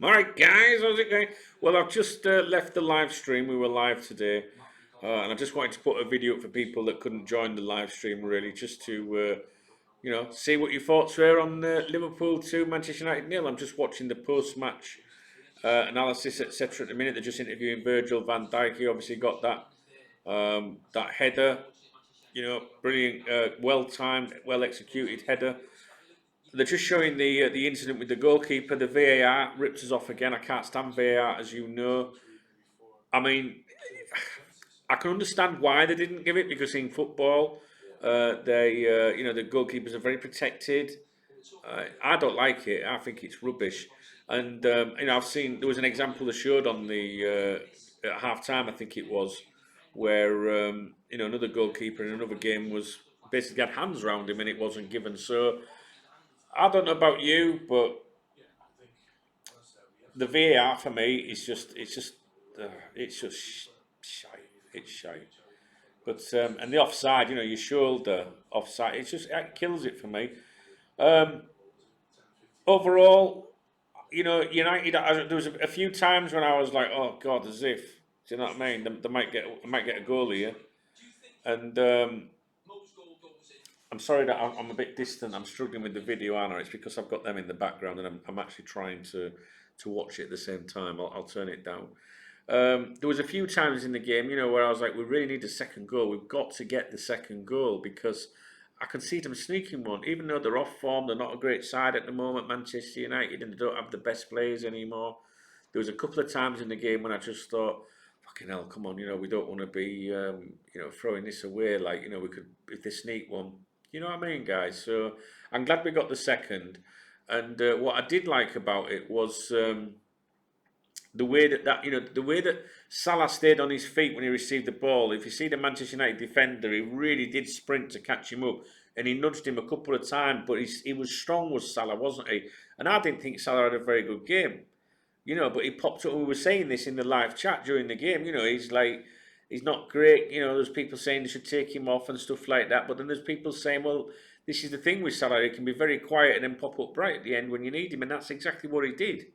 Alright guys, how's it going? Well, I've just left the live stream. We were live today. And I just wanted to put a video up for people that couldn't join the live stream, really, just to, see what your thoughts were on Liverpool 2, Manchester United nil. I'm just watching the post-match analysis, etc. At the minute, they're just interviewing Virgil van Dijk. He obviously got that header, brilliant, well-timed, well-executed header. They're just showing the incident with the goalkeeper. The VAR ripped us off again. I can't stand VAR, as you know. I mean, I can understand why they didn't give it, because in football, the goalkeepers are very protected. I don't like it. I think it's rubbish. And I've seen there was an example they showed on the at half time, I think it was, where another goalkeeper in another game was basically had hands around him and it wasn't given. So I don't know about you, but the VAR for me is it's just shite. It's shite. But and the offside, your shoulder offside, it kills it for me. Um, Overall, United. There was a few times when I was like, "Oh God, as if." Do you know what I mean? They might get a goal here, and I'm sorry that I'm a bit distant. I'm struggling with the video, Anna. It's because I've got them in the background, and I'm actually trying to watch it at the same time. I'll turn it down. There was a few times in the game, where I was like, we really need a second goal. We've got to get the second goal because I can see them sneaking one, even though they're off form. They're not a great side at the moment, Manchester United, and they don't have the best players anymore. There was a couple of times in the game when I just thought, fucking hell, come on, we don't want to be, throwing this away. Like, we could, if they sneak one, you know what I mean, guys? So I'm glad we got the second. And what I did like about it was the way that Salah stayed on his feet when he received the ball. If you see the Manchester United defender, he really did sprint to catch him up, and he nudged him a couple of times. But he was strong, was Salah, wasn't he? And I didn't think Salah had a very good game, But he popped up. We were saying this in the live chat during the game. He's not great. There's people saying they should take him off and stuff like that. But then there's people saying, well, this is the thing with Salah. He can be very quiet and then pop up bright at the end when you need him, and that's exactly what he did.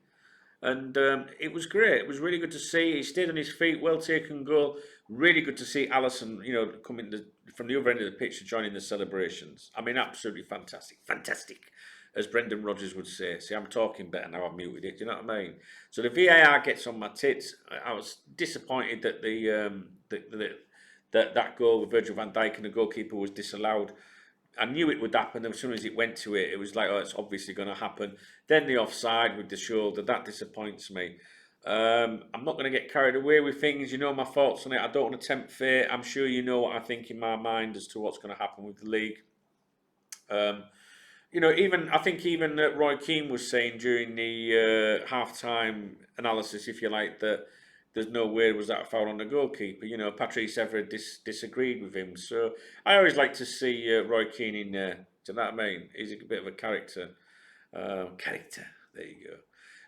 And it was great. It was really good to see. He stayed on his feet, well taken goal. Really good to see Allison, coming from the other end of the pitch to join in the celebrations. I mean, absolutely fantastic. Fantastic, as Brendan Rodgers would say. See, I'm talking better now. I've muted it. Do you know what I mean? So the VAR gets on my tits. I was disappointed that that goal with Virgil van Dijk and the goalkeeper was disallowed. I knew it would happen. As soon as it went to it, it was like, oh, it's obviously going to happen. Then the offside with the shoulder, that disappoints me. I'm not going to get carried away with things. You know my thoughts on it. I don't want to tempt fate. I'm sure you know what I think in my mind as to what's going to happen with the league. Even Roy Keane was saying during the half-time analysis, if you like, that there's no way was that a foul on the goalkeeper. Patrice Evra disagreed with him. So I always like to see Roy Keane in there. Do you know what I mean? He's a bit of a character. Character. There you go.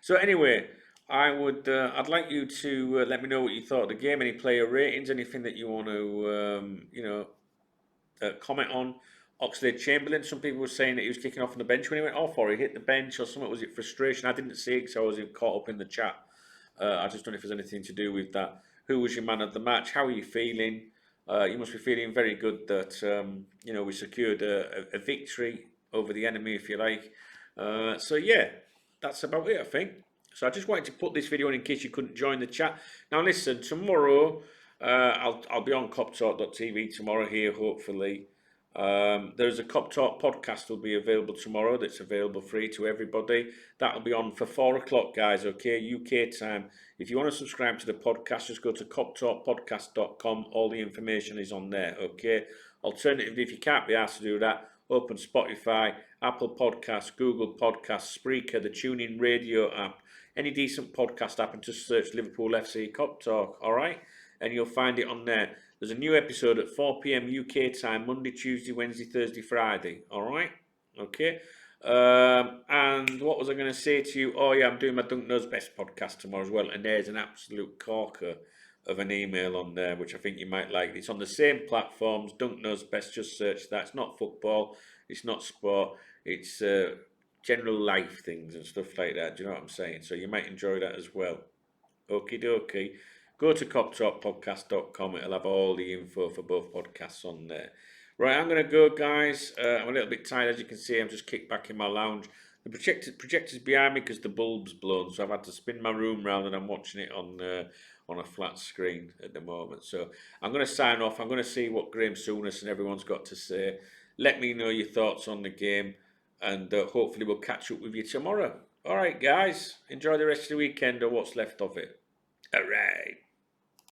So anyway, I'd like you to let me know what you thought of the game. Any player ratings, anything that you want to, comment on. Oxlade-Chamberlain, some people were saying that he was kicking off on the bench when he went off, or he hit the bench, or something. Was it frustration? I didn't see it because I was caught up in the chat. I just don't know if there's anything to do with that. Who was your man of the match? How are you feeling? You must be feeling very good that we secured a victory over the enemy, if you like. So yeah, that's about it, I think. So I just wanted to put this video in case you couldn't join the chat. Now listen, tomorrow I'll be on KopTalk.tv tomorrow here, hopefully. There's a KopTalk podcast will be available tomorrow that's available free to everybody. That'll be on for 4 o'clock, guys, okay, UK time. If you want to subscribe to the podcast, just go to KopTalkPodcast.com. All the information is on there, okay? Alternatively, if you can't be asked to do that, open Spotify, Apple Podcasts, Google Podcasts, Spreaker, the TuneIn Radio app, any decent podcast app, and just search Liverpool FC KopTalk, all right? And you'll find it on there. There's a new episode at 4 p.m. UK time, Monday, Tuesday, Wednesday, Thursday, Friday. All right? Okay. And what was I going to say to you? Oh, yeah, I'm doing my Dunk Knows Best podcast tomorrow as well. And there's an absolute corker of an email on there, which I think you might like. It's on the same platforms, Dunk Knows Best. Just search that. It's not football. It's not sport. It's general life things and stuff like that. Do you know what I'm saying? So you might enjoy that as well. Okie dokie. Go to KopTalkPodcast.com. It'll have all the info for both podcasts on there. Right, I'm going to go, guys. I'm a little bit tired, as you can see. I'm just kicked back in my lounge. The projector's behind me because the bulb's blown, so I've had to spin my room round and I'm watching it on a flat screen at the moment. So I'm going to sign off. I'm going to see what Graham Souness and everyone's got to say. Let me know your thoughts on the game, and hopefully we'll catch up with you tomorrow. All right, guys. Enjoy the rest of the weekend or what's left of it. All right.